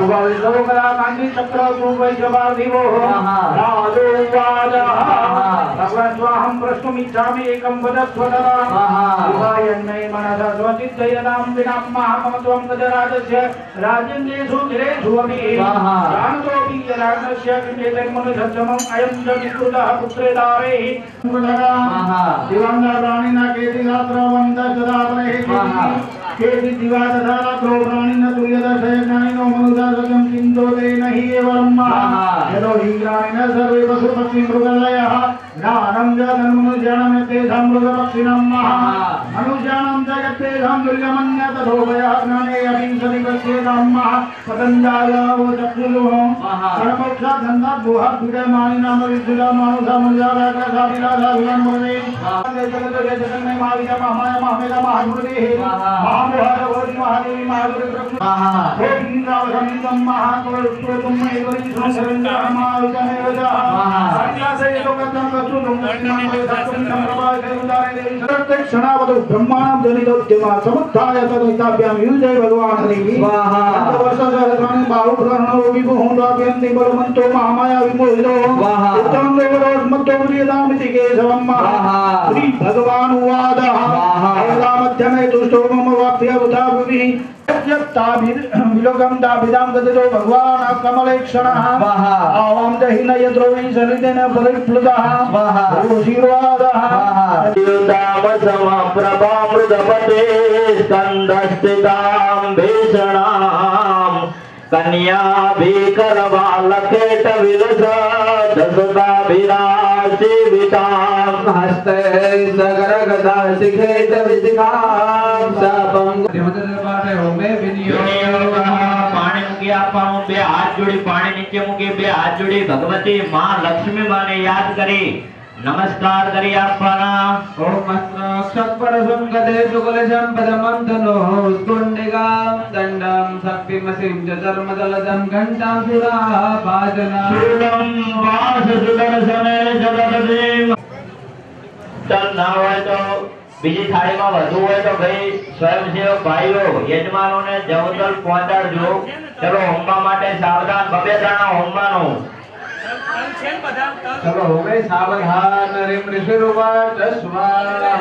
उभविषो कदा कान्तिचक्रतु वैशवाधिवो राजोवादः भगवन्त्वाहं प्रष्टुमिच्छामि एकं वदस्व तदा विहायन्मे मनसा स्वचित्तयतां विनां मम त्वं गजराजस्य राजेन्द्रेषु गिरेषु अपि जानतोऽपि यदाग्नस्य किमेतन्मनुसज्जमम् अयं च विकृतः पुत्रेदारैः दिवङ्गप्राणिना केति रात्रवन्दशदात्रैः केति दिवा तथा रात्रो प्राणिन तुर्यदशयज्ञानिनो मनुदासकं चिन्तोदेन हि एवं यतो हि ग्रामिणः सर्वे पशुपक्षी मृगलयः ज्ञानं च तन्मनुष्याणं यत्तेषां मृगपक्षिणां मनुष्याणां च यत्तेषां तुल्यमन्य तथोभयः ज्ञाने अपि सदिपश्येतां पतञ्जालो चक्षुषुः कर्मोक्षाधन्दात् भुहात् विदयमानिनां विद्युता मानुषामुजाराकाशाभिलाषाभिलान् मुरणे जगतः जगन्मय महाविदा महामाया महामेधा महागुरुदेः महामोहारवरी महादेवी महागुरुप्रभु गोविन्दावसन्निधं महाकवलस्तोतुं एवरी संसरञ्जः महाविदमेवजः संन्यासे लोकतं कस्तुतं दक्षिणामवेदस्तुं संप्रभाषेरुदारे देवी प्रत्यक्षणावतु ब्रह्माणं जनितोद्यमा समुत्थाय तदुताभ्यां युजय भगवान् हरिः स्वाहा वर्षसहस्राणि बाहुभ्रणो विभुहुराभ्यन्ति बलवन्तो महामाया विमोहितो स्वाहा उत्तमं देवरोस्मत्तो प्रियतामिति केशवं श्री भगवान् उवाचः वेदामध्यमे तुष्टो मम वाप्यवताभिः विलोकं दाभिदां गदितो भगवान् कमलेक्षणः आवां दहि नयद्रोवी सलिलेन परिप्लुतः ऋषिर्वादः युतामसमप्रभामृतपते स्कन्धस्थितां भीषणां कन्याभिकरबालकेटविलस दशताभिराशीवितां हस्ते सगरगदा शिखेट विशिखां सपं पाणी मूकी आपવાનું બે હાથ જોડી પાણી નીચે મૂકી બે હાથ જોડી ભગવતી માં લક્ષ્મી માને યાદ કરી नमस्कार करी आपना ओम अक्षरपरसं गदे जुगलजं पदमंतनो स्कुंडिगां दंडं सप्पिमसिं चर्मदलजं घंटां सुरा भाजना शूलं वासुदर्शने जगदेव चल ना હોય તો બીજી થાળીમાં વધુ હોય તો ભાઈ સ્વયંસેવક ભાઈઓ યજમાનોને જવતલ પહોંચાડજો ચલો હોમવા માટે સાવધાન બબે દાણા હોમવાનો चलो हो गए सावधान ऋषिर्वाच स्वाहा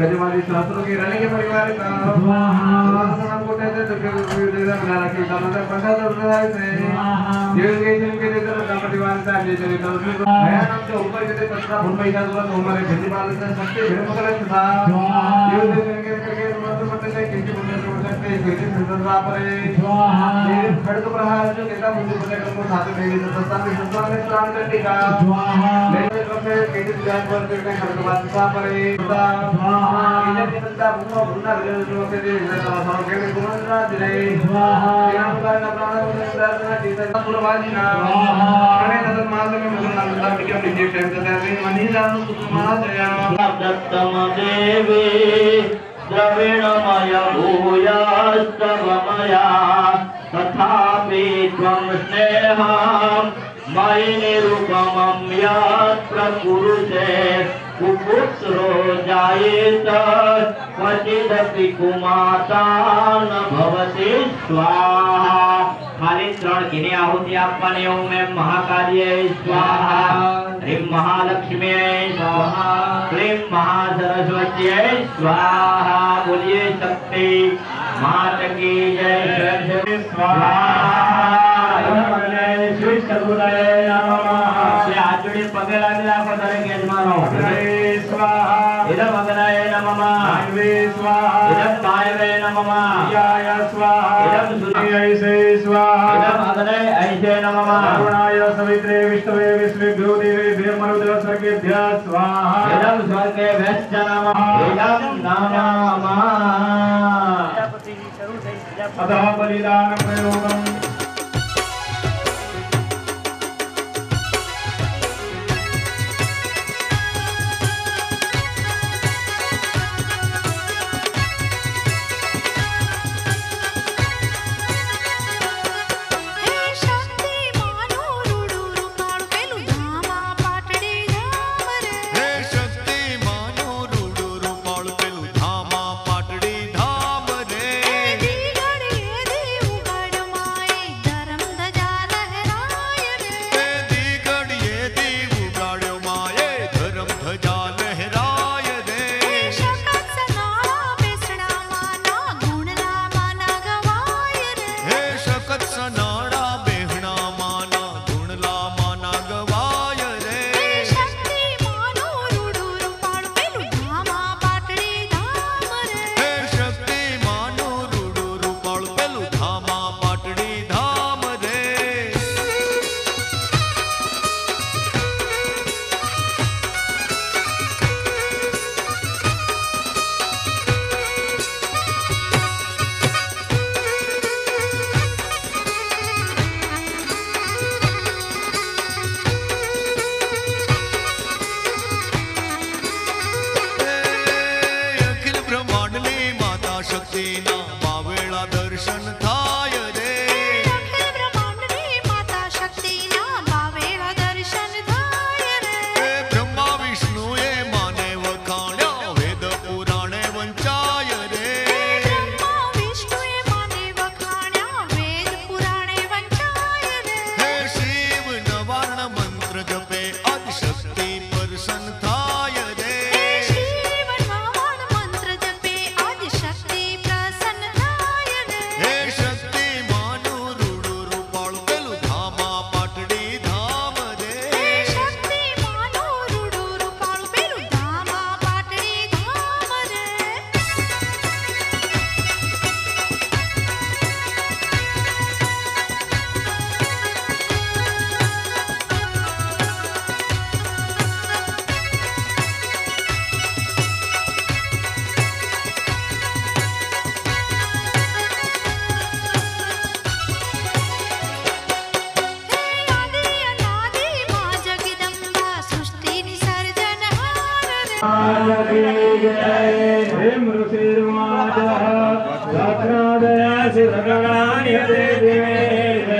गजमाली शास्त्रों की रानी के परिवार का ऊपर खड़ग प्रहार जो नेता मुझे को साथ में प्राण करने का द्रविणमय भूयास्तवमया तथापि त्वं स्नेहं मयि निरुपमं यत्र पुरुषे कुपुत्रो जायेत क्वचिदपि कुमाता न भवति स्वाहा। खाली 3 घीनी आहुति आपवानी ओम महाकार्ये स्वाहा, ह्रीं महालक्ष्मी स्वाहा, क्लीं महासरस्वती स्वाहा। बोलिए शक्ति माता की जय, स्वाहा। श्री सद्गुरुदेव नमः। हाथ जोड़ी पगे लागे आपको दरेक यजमानो स्वाहा। इदम अग्नये नमः स्वाहा, इदम वायवे नमः स्वाहा, इदम सूर्याय से स्वाहा, इदम अग्नये ऐसे नमः, अरुणाय सवित्रे विष्णवे विश्वेभ्यो देवेभ्यो मरुद्र स्वर्गेभ्यः स्वाहा, इदम स्वर्गेभ्यश्च नमः, इदम नमः। अतः बलिदान प्रयोगम् Satradaya Siddhagani Devi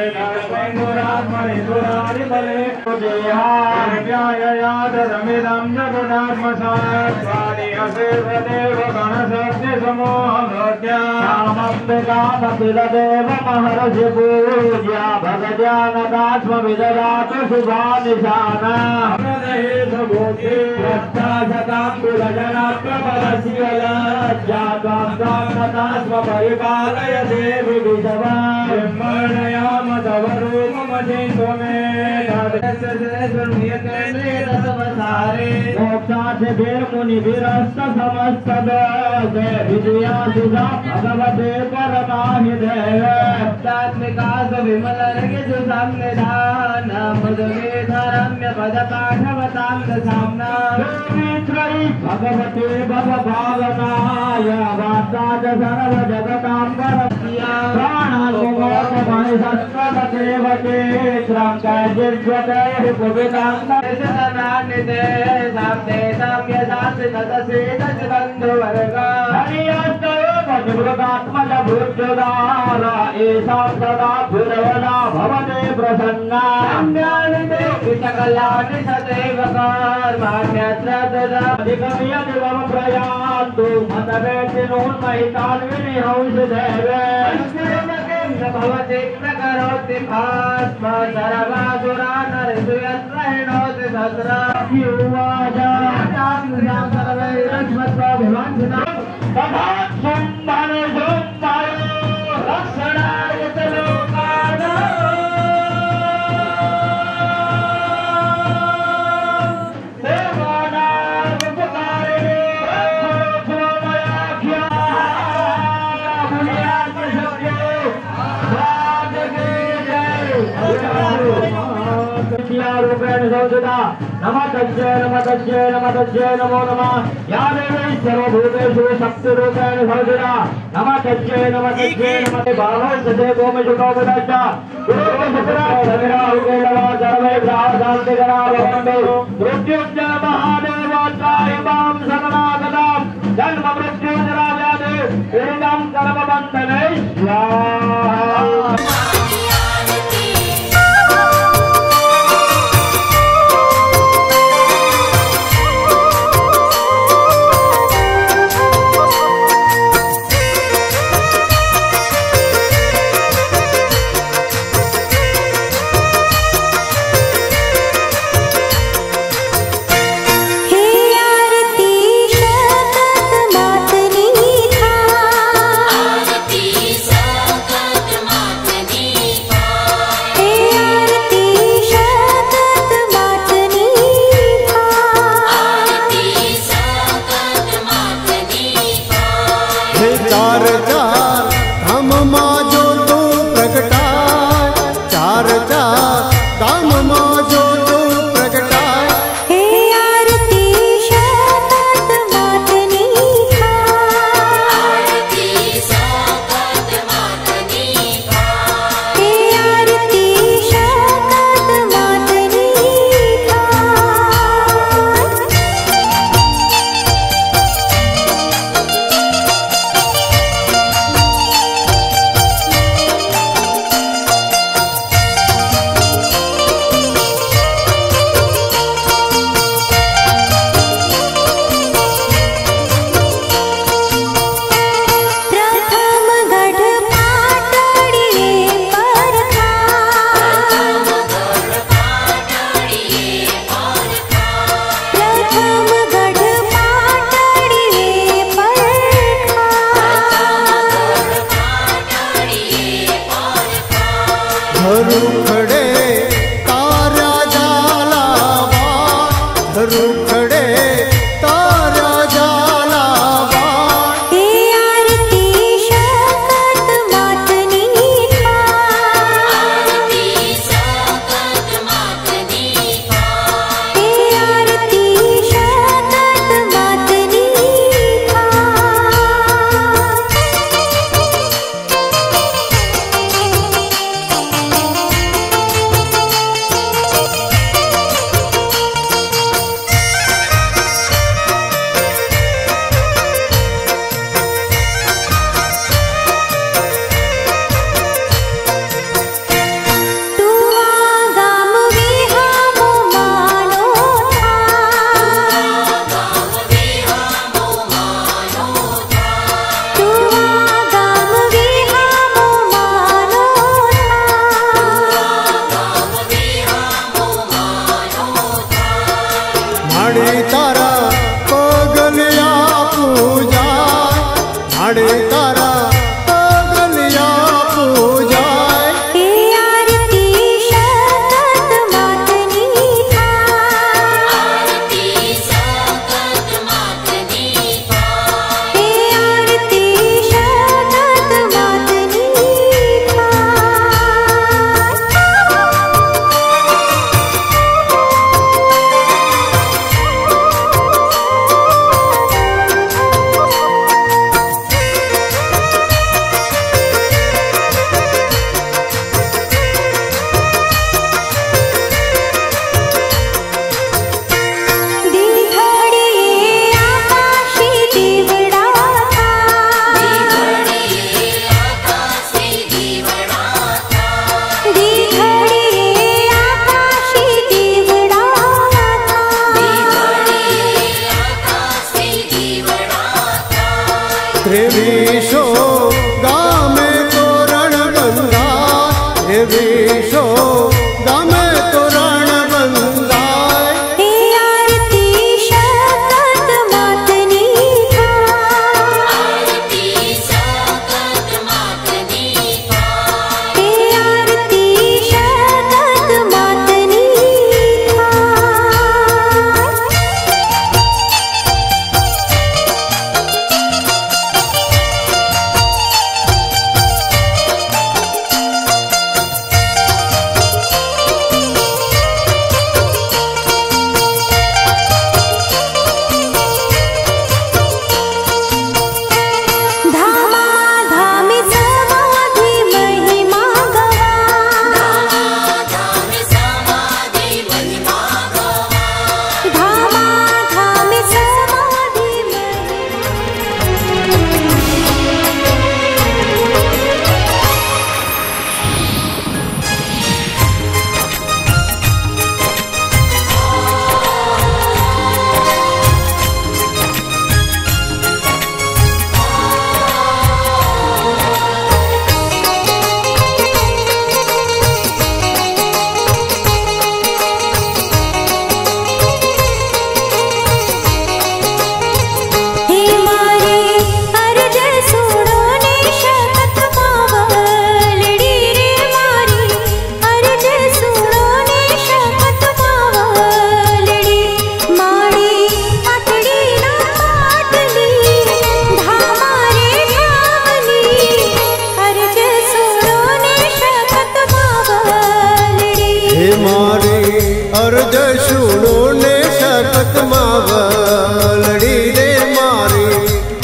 ईश्वराणि बले देहाव्याययादमिदं जगदात्मसात्वानि असेवदेव गणसत्य समूहमोऽज्ञानमम्बिकामखिलदेव महर्षि पूज्या भगजानदात्मविददातु शुभानिशाना परिपालय देवी विषवायाम तव रूपमजितो मे मोक्षाभिर्मुनिभिरस्त समस्त विजया सुधा भगवते परमाहि देवात्मिका विमल सुसंविधान मधुमेधरम्य पद पाठवतां साम्ना भगवते भवभावनाय वासाद सर्व जगतां परस्या प्राणानुमोदमणि सत्त्वदेवते त्रंकजिज्वते पुविदान्ते साम्ते साम्य शान्ति तदसे तद्बन्धुवर्गा हरियस्तयोपनिवृतात्मज भूर्जदार एषां सदा भुरवला भवते प्रसन्ना अन्यानिते विसकलानि सदैव कर्माण्यत्र तदाधिगम्यति मम प्रयान्तु मतवेतिनोन्महितान् विनिहंस देवे भवति प्रकरोति भास्म सर्वासुरानरिषु यत्र हिणोति तत्र युवाजातां सर्वैरस्मत्वाभिवाञ्छिता तथा सुम्भने सुम्भयो रक्षणाय च लोकानां नमः नमो नमः या देवी सर्वभूतेषु शक्तिरूपेण संस्थिता नमः तस्यै नमः बाहो सदे गोमे जुटो विदश्च सर्वे शान्तिकरा भवन्तु मृत्युञ्जय महादेवाय मां शरणागतां जन्म मृत्युजरा व्याधि पीडितां कर्मबन्धने स्वाहा तारा पगलिया पूजा, माड़े तारा पगलिया पूजा। हे आरती शतत मातनी था, आरती शतत मातनी था, हे आरती शतत मातनी था। त्रिविशो गामे तोरण बंधा, त्रिविशो गामे तोरण बंधा। हे आरती शतत मातनी था, आरती शतत मातनी था, हे आरती शतत मातनी था। धामा धामी समाधि महिमा गवा, धामा धामी समाधि महिमा गवा, धामा धामी समाधि हे मारे अर्ज सुनो ने शतत मावलड़ी रे, मारी अर्ज सुनो ने शतत मावलड़ी, माड़ी पाटड़ी ना पाटली धामा रे धामनी, अर्ज सुनो ने शतत मावलड़ी। हे मारे अर्ज सुनो ने शतत मावलड़ी रे, मारी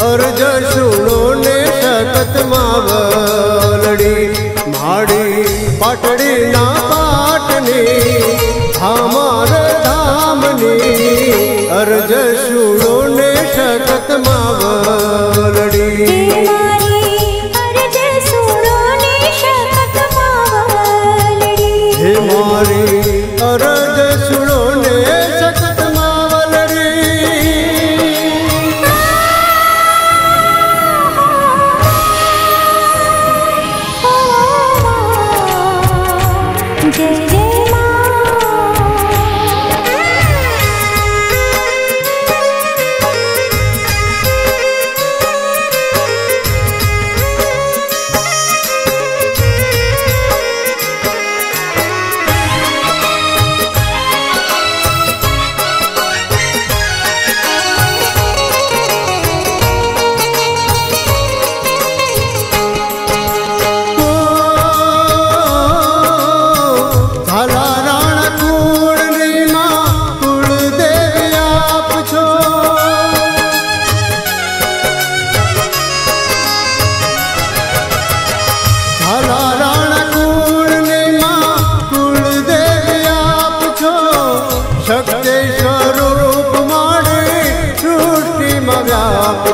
अर्ज सुनो ने शतत मावलड़ी, माड़ी पाटड़ी ना पाटनी धामार धामनी, अर्ज सुनो ने शतत मावलड़ी। हे मारी अर्ज सुनो ने शतत मावलड़ी, हे मारी अर्ज सुनो ने शतत मावलड़ी। जय जय माँ।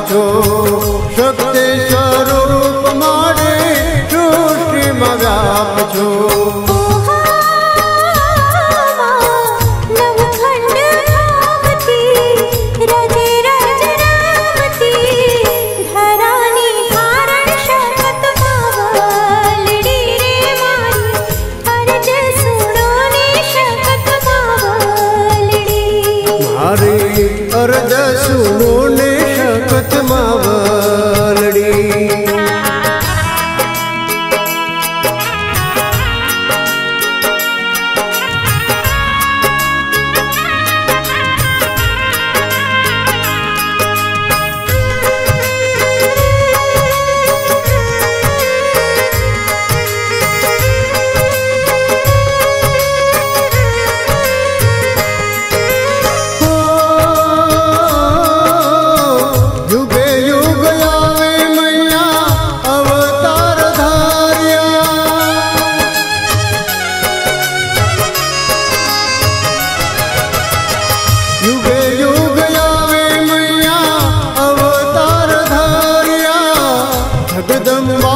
છો શક્તિ સ્વરૂપ મારે સૃષ્ટિમાં વ્યાપ છો મારી जगदम्बा